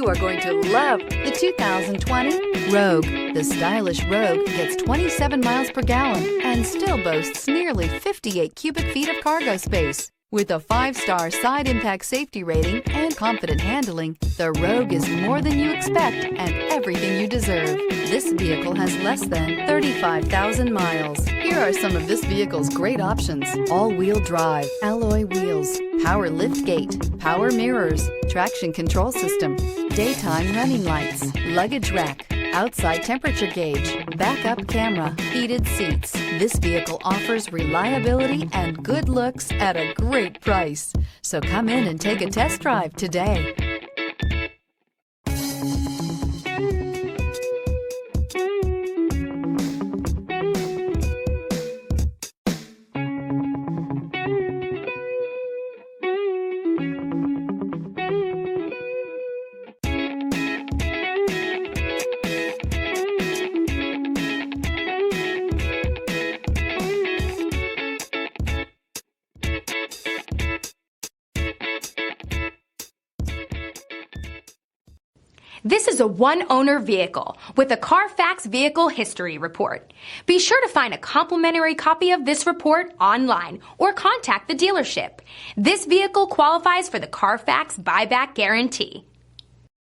You are going to love the 2020 Rogue. The stylish Rogue gets 27 miles per gallon and still boasts nearly 58 cubic feet of cargo space. With a 5-star side impact safety rating and confident handling, the Rogue is more than you expect and everything you deserve. This vehicle has less than 35,000 miles. Here are some of this vehicle's great options: all-wheel drive, alloy wheels, power liftgate, power mirrors, traction control system, daytime running lights, luggage rack, outside temperature gauge, backup camera, heated seats. This vehicle offers reliability and good looks at a great price. So come in and take a test drive today. This is a one-owner vehicle with a Carfax Vehicle History Report. Be sure to find a complimentary copy of this report online or contact the dealership. This vehicle qualifies for the Carfax Buyback Guarantee.